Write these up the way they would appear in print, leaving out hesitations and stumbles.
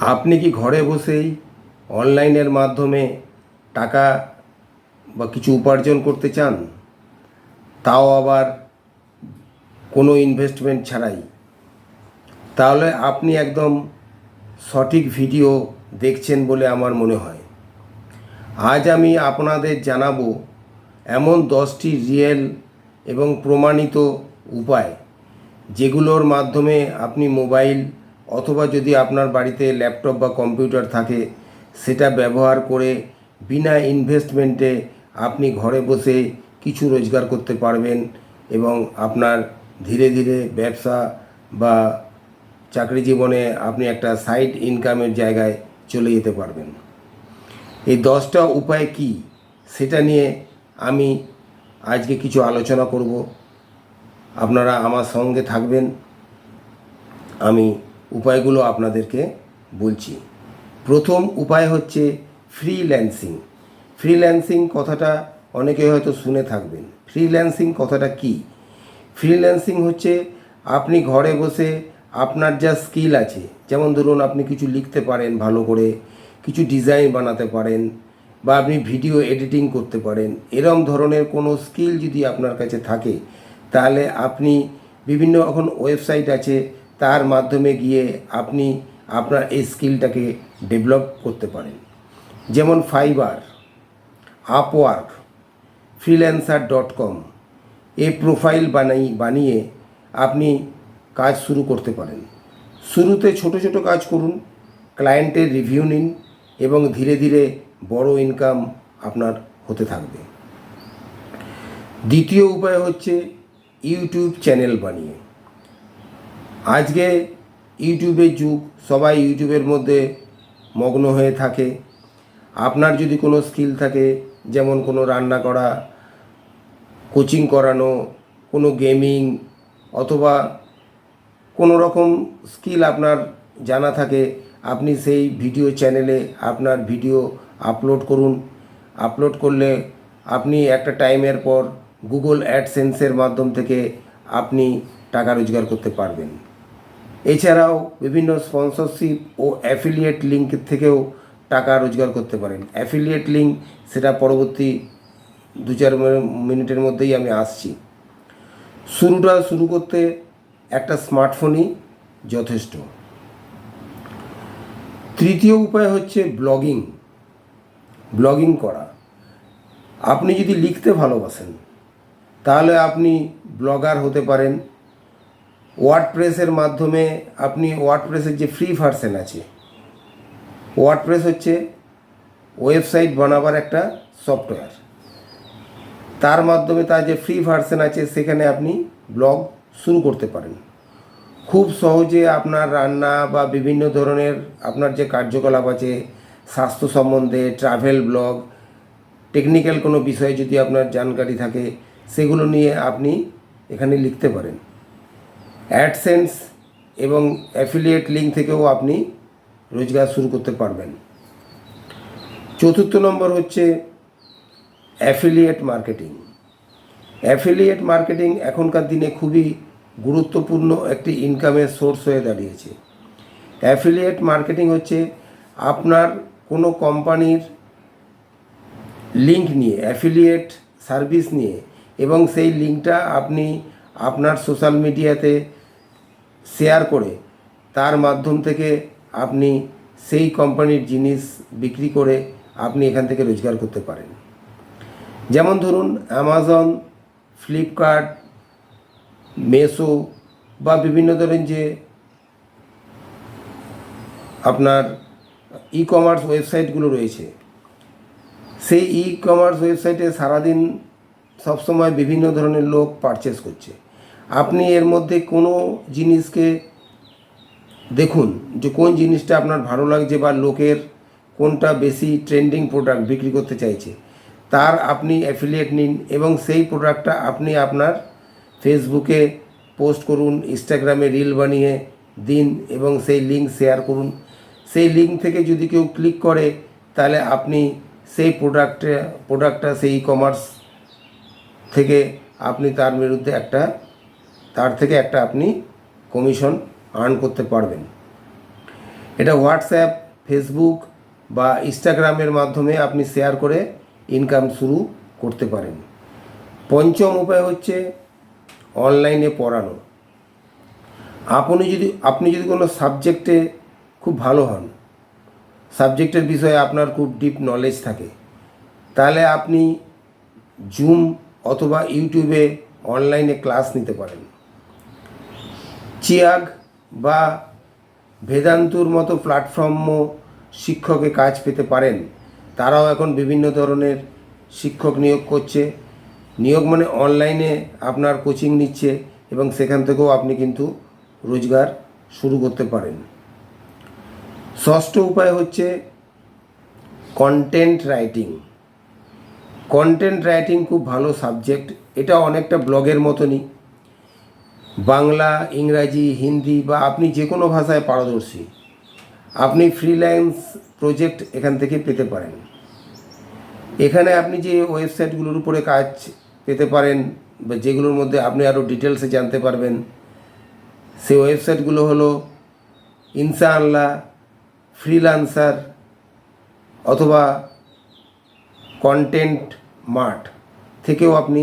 আপনি কি ঘরে বসেই অনলাইনের মাধ্যমে টাকা বা কিছু উপার্জন করতে চান, তাও আবার কোনো ইনভেস্টমেন্ট ছাড়াই? তাহলে আপনি একদম সঠিক ভিডিও দেখছেন বলে আমার মনে হয়। আজ আমি আপনাদের জানাবো এমন 10টি রিয়েল এবং প্রমাণিত উপায়, যেগুলোর মাধ্যমে আপনি মোবাইল অথবা যদি আপনার বাড়িতে ল্যাপটপ বা কম্পিউটার থাকে সেটা ব্যবহার করে বিনা ইনভেস্টমেন্টে আপনি ঘরে বসে কিছু রোজগার করতে পারবেন এবং আপনার ধীরে ধীরে ব্যবসা বা চাকরি জীবনে আপনি একটা সাইড ইনকামের জায়গায় চলে যেতে পারবেন। এই 10টা উপায় কি সেটা নিয়ে আমি আজকে কিছু আলোচনা করব। আপনারা আমার সঙ্গে থাকবেন, আমি উপায়গুলো আপনাদেরকে বলছি। প্রথম উপায় হচ্ছে ফ্রিল্যান্সিং। ফ্রিল্যান্সিং কথাটা অনেকে হয়তো শুনে থাকবেন। ফ্রিল্যান্সিং কথাটা কি? ফ্রিল্যান্সিং হচ্ছে আপনি ঘরে বসে আপনার যা স্কিল আছে, যেমন ধরুন আপনি কিছু লিখতে পারেন ভালো করে, কিছু ডিজাইন বানাতে পারেন, বা আপনি ভিডিও এডিটিং করতে পারেন, এরম ধরনের কোনো স্কিল যদি আপনার কাছে থাকে তাহলে আপনি বিভিন্ন এখন ওয়েবসাইট আছে, তার মাধ্যমে গিয়ে আপনি আপনার এই স্কিলটাকে ডেভেলপ করতে পারেন। যেমন ফাইবার, আপওয়ার্ক, freelancer.com এ প্রোফাইল বানিয়ে আপনি কাজ শুরু করতে পারেন। শুরুতে ছোট ছোট কাজ করুন, ক্লায়েন্টের রিভিউ নিন এবং ধীরে ধীরে বড় ইনকাম আপনার হতে থাকবে। দ্বিতীয় উপায় হচ্ছে ইউটিউব চ্যানেল বানিয়ে। আজকে ইউটিউবের যুগ, সবাই ইউটিউবের মধ্যে মগ্ন হয়ে থাকে। আপনার যদি কোনো স্কিল থাকে, যেমন কোনো রান্না করা, কোচিং করানো, কোনো গেমিং, অথবা কোনো রকম স্কিল আপনার জানা থাকে, আপনি সেই ভিডিও চ্যানেলে আপনার ভিডিও আপলোড করুন। আপলোড করলে আপনি একটা টাইমের পর গুগল অ্যাডসেন্সের মাধ্যম থেকে আপনি টাকা রোজগার করতে পারবেন। এছাড়াও বিভিন্ন স্পন্সরশিপ ও অ্যাফিলিয়েট লিঙ্ক থেকেও টাকা রোজগার করতে পারেন। অ্যাফিলিয়েট লিঙ্ক সেটা পরবর্তী 2-4 মিনিটের মধ্যেই আমি আসছি। শুরু করতে একটা স্মার্টফোনই যথেষ্ট। তৃতীয় উপায় হচ্ছে ব্লগিং করা। আপনি যদি লিখতে ভালোবাসেন তাহলে আপনি ব্লগার হতে পারেন। ওয়ার্ডপ্রেসের মাধ্যমে আপনি ওয়ার্ডপ্রেসের যে ফ্রি ভার্সন আছে, ওয়ার্ডপ্রেস হচ্ছে ওয়েবসাইট বানাবার একটা সফটওয়্যার, তার মাধ্যমে তার যে ফ্রি ভার্সন আছে সেখানে আপনি ব্লগ শুরু করতে পারেন। খুব সহজে আপনার রান্না বা বিভিন্ন ধরনের আপনার যে কার্যকলাপ আছে, স্বাস্থ্য সম্বন্ধে ট্রাভেল ব্লগ, টেকনিক্যাল কোনো বিষয়ে যদি আপনার জানকারি থাকে সেগুলো নিয়ে আপনি এখানে লিখতে পারেন। অ্যাডসেন্স এবং অ্যাফিলিয়েট লিঙ্ক থেকেও আপনি রোজগার শুরু করতে পারবেন। চতুর্থ নম্বর হচ্ছে অ্যাফিলিয়েট মার্কেটিং। অ্যাফিলিয়েট মার্কেটিং এখনকার দিনে খুবই গুরুত্বপূর্ণ একটি ইনকামের সোর্স হয়ে দাঁড়িয়েছে। অ্যাফিলিয়েট মার্কেটিং হচ্ছে আপনার কোনো কোম্পানির লিঙ্ক নিয়ে, অ্যাফিলিয়েট সার্ভিস নিয়ে, এবং সেই লিঙ্কটা আপনি আপনার সোশ্যাল মিডিয়াতে শেয়ার করে তার মাধ্যম থেকে আপনি সেই কোম্পানির জিনিস বিক্রি করে আপনি এখান থেকে রোজগার করতে পারেন। যেমন ধরুন অ্যামাজন, ফ্লিপকার্ট, মেসো বা বিভিন্ন ধরনের যে আপনার ই কমার্স ওয়েবসাইটগুলো রয়েছে, সেই ই কমার্স ওয়েবসাইটে সারাদিন সবসময় বিভিন্ন ধরনের লোক পারচেস করছে। আপনি এর মধ্যে কোনো জিনিসকে দেখুন যে কোন জিনিসটা আপনার ভালো লাগছে বা লোকের কোনটা বেশি ট্রেন্ডিং প্রোডাক্ট বিক্রি করতে চাইছে, তার আপনি অ্যাফিলিয়েট নিন এবং সেই প্রোডাক্টটা আপনি আপনার ফেসবুকে পোস্ট করুন, ইনস্টাগ্রামে রিল বানিয়ে দিন এবং সেই লিঙ্ক শেয়ার করুন। সেই লিঙ্ক থেকে যদি কেউ ক্লিক করে তাহলে আপনি সেই প্রোডাক্টটা সেই ই কমার্স থেকে আপনি তার বিরুদ্ধে তার থেকে একটা আপনি কমিশন আর্ন করতে পারবেন। এটা হোয়াটসঅ্যাপ, ফেসবুক বা ইনস্টাগ্রামের মাধ্যমে আপনি শেয়ার করে ইনকাম শুরু করতে পারেন। পঞ্চম উপায় হচ্ছে অনলাইনে পড়ানো। আপনি যদি কোনো সাবজেক্টে খুব ভালো হন, সাবজেক্টের বিষয়ে আপনার খুব ডিপ নলেজ থাকে, তাহলে আপনি জুম অথবা ইউটিউবে অনলাইনে ক্লাস নিতে পারেন। চিয়াগ বা ভেদান্তুর মতো প্ল্যাটফর্মও শিক্ষকে কাজ পেতে পারেন। তারাও এখন বিভিন্ন ধরনের শিক্ষক নিয়োগ করছে। নিয়োগ মানে অনলাইনে আপনার কোচিং নিচ্ছে এবং সেখান থেকেও আপনি কিন্তু রোজগার শুরু করতে পারেন। ষষ্ঠ উপায় হচ্ছে কন্টেন্ট রাইটিং। কন্টেন্ট রাইটিং খুব ভালো সাবজেক্ট। এটা অনেকটা ব্লগের মতনই। বাংলা, ইংরাজি, হিন্দি বা আপনি যে কোনো ভাষায় পারদর্শী, আপনি ফ্রিল্যান্স প্রজেক্ট এখান থেকে পেতে পারেন। এখানে আপনি যে ওয়েবসাইটগুলোর উপরে কাজ পেতে পারেন বা যেগুলোর মধ্যে আপনি আরও ডিটেলসে জানতে পারবেন, সেই ওয়েবসাইটগুলো হলো ইনশাআল্লাহ, ফ্রিল্যান্সার অথবা কন্টেন্ট মার্ট থেকেও আপনি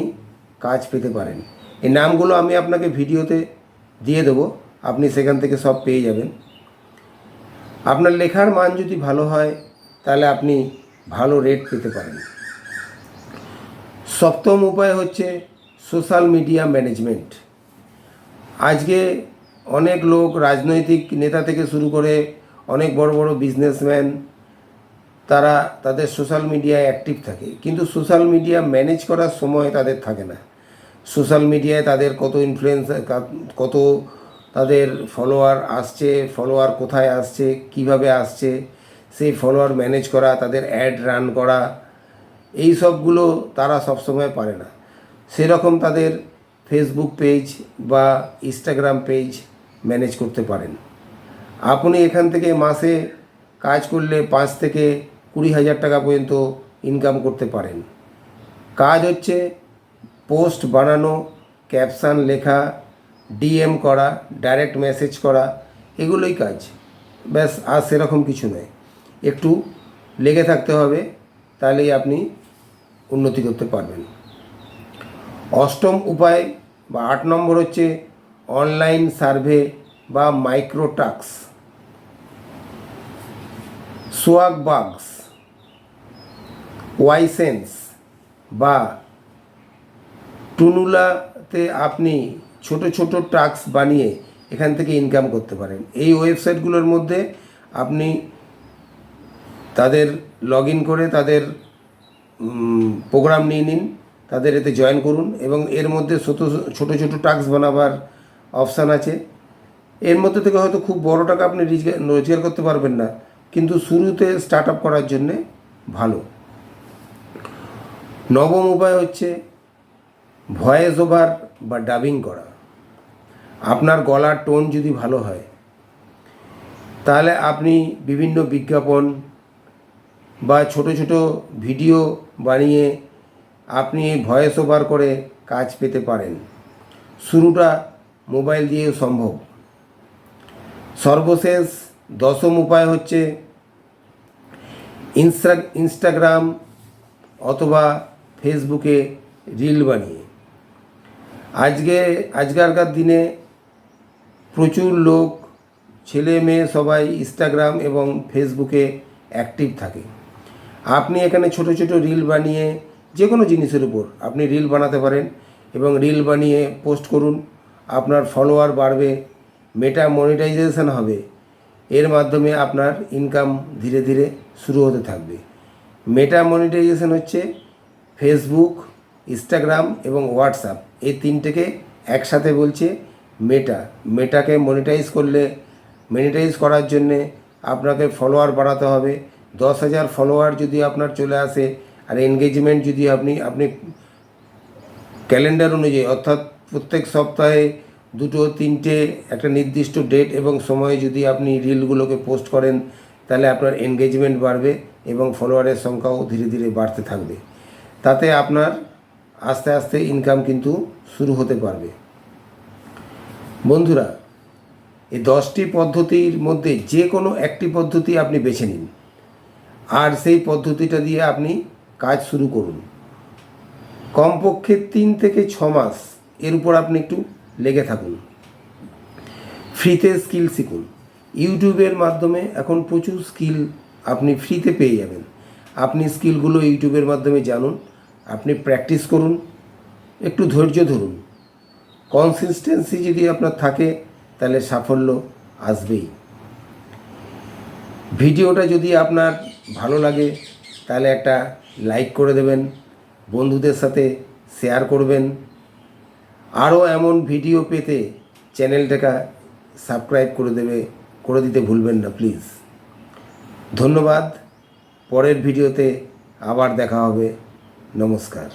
কাজ পেতে পারেন। এই নামগুলো আমি আপনাকে ভিডিওতে দিয়ে দেবো, আপনি সেখান থেকে সব পেয়ে যাবেন। আপনার লেখার মান যদি ভালো হয় তাহলে আপনি ভালো রেট পেতে পারেন। সপ্তম উপায় হচ্ছে সোশ্যাল মিডিয়া ম্যানেজমেন্ট। আজকে অনেক লোক, রাজনৈতিক নেতা থেকে শুরু করে অনেক বড় বড় বিজনেসম্যান, তারা তাদের সোশ্যাল মিডিয়ায় অ্যাক্টিভ থাকে, কিন্তু সোশ্যাল মিডিয়া ম্যানেজ করার সময় তাদের থাকে না। সোশ্যাল মিডিয়ায় তাদের কত ইনফ্লুয়েন্স, কত তাদের ফলোয়ার আসছে, ফলোয়ার কোথায় আসছে, কিভাবে আসছে, সেই ফলোয়ার ম্যানেজ করা, তাদের অ্যাড রান করা, এই সবগুলো তারা সবসময় পারে না। সেরকম তাদের ফেসবুক পেজ বা ইনস্টাগ্রাম পেজ ম্যানেজ করতে পারেন। আপনি এখান থেকে মাসে কাজ করলে 5 থেকে 20,000 টাকা পর্যন্ত ইনকাম করতে পারেন। কাজ হচ্ছে পোস্ট বানানো, ক্যাপশন লেখা, ডিএম করা, ডাইরেক্ট মেসেজ করা, এগুলোই কাজ। ব্যাস, আর সেরকম কিছু নয়। একটু লেগে থাকতে হবে, তাহলেই আপনি উন্নতি করতে পারবেন। অষ্টম উপায় বা 8 নম্বর হচ্ছে অনলাইন সার্ভে বা মাইক্রো টাস্ক। সোয়াগ বাগস, ওয়াইসেন্স বা টুনুলাতে আপনি ছোট ছোট টাস্ক বানিয়ে এখান থেকে ইনকাম করতে পারেন। এই ওয়েবসাইটগুলোর মধ্যে আপনি তাদের লগ ইন করে তাদের প্রোগ্রাম নিয়ে নিন, তাদের এতে জয়েন করুন এবং এর মধ্যে ছোট ছোট টাস্ক বানাবার অপশান আছে। এর মধ্যে থেকে হয়তো খুব বড় টাকা আপনি রোজগার করতে পারবেন না, কিন্তু শুরুতে স্টার্ট আপ করার জন্যে ভালো। নবম উপায় হচ্ছে ভয়েস ওভার বা ডাবিং করা। আপনার গলার টোন যদি ভালো হয় তাহলে আপনি বিভিন্ন বিজ্ঞাপন বা ছোট ছোট ভিডিও বানিয়ে আপনি ভয়েস ওভার করে কাজ পেতে পারেন। শুরুটা মোবাইল দিয়েও সম্ভব। সর্বশেষ 10ম উপায় হচ্ছে ইনস্টাগ্রাম অথবা ফেসবুকে রিল বানিয়ে। আজকালকার দিনে প্রচুর লোক, ছেলে মেয়ে সবাই ইনস্টাগ্রাম এবং ফেসবুকে অ্যাক্টিভ থাকে। আপনি এখানে ছোট ছোট রিল বানিয়ে যে কোনো জিনিসের উপর আপনি রিল বানাতে পারেন এবং রিল বানিয়ে পোস্ট করুন। আপনার ফলোয়ার বাড়বে, মেটা মনিটাইজেশন হবে, এর মাধ্যমে আপনার ইনকাম ধীরে ধীরে শুরু হতে থাকবে। মেটা মনিটাইজেশন হচ্ছে ফেসবুক, ইনস্টাগ্রাম এবং হোয়াটসঅ্যাপ, এই তিনটেকে একসাথে বলছে মেটাকে মনিটাইজ করার জন্যে আপনাকে ফলোয়ার বাড়াতে হবে। 10,000 ফলোয়ার যদি আপনার চলে আসে আর এনগেজমেন্ট যদি আপনি ক্যালেন্ডার অনুযায়ী, অর্থাৎ প্রত্যেক সপ্তাহে 2-3টে একটা নির্দিষ্ট ডেট এবং সময়ে যদি আপনি রিলগুলোকে পোস্ট করেন, তাহলে আপনার এনগেজমেন্ট বাড়বে এবং ফলোয়ারের সংখ্যাও ধীরে ধীরে বাড়তে থাকবে। তাতে আপনার আস্তে আস্তে ইনকাম কিন্তু শুরু হতে পারবে। বন্ধুরা, এই 10টি পদ্ধতির মধ্যে যে কোনো একটি পদ্ধতি আপনি বেছে নিন, আর সেই পদ্ধতিটা দিয়ে আপনি কাজ শুরু করুন। কমপক্ষে 3 থেকে 6 মাস এর উপর আপনি একটু লেগে থাকুন। ফ্রিতে স্কিল শিখুন। ইউটিউবের মাধ্যমে এখন প্রচুর স্কিল আপনি ফ্রিতে পেয়ে যাবেন। আপনি স্কিলগুলো ইউটিউবের মাধ্যমে জানুন, আপনি প্র্যাকটিস করুন, একটু ধৈর্য ধরুন। কনসিস্টেন্সি যদি আপনার থাকে তাহলে সাফল্য আসবেই। ভিডিওটা যদি আপনার ভালো লাগে তাহলে একটা লাইক করে দেবেন, বন্ধুদের সাথে শেয়ার করবেন। আরও এমন ভিডিও পেতে চ্যানেলটাকে সাবস্ক্রাইব করে দিতে ভুলবেন না প্লিজ। ধন্যবাদ। পরের ভিডিওতে আবার দেখা হবে। নমস্কার।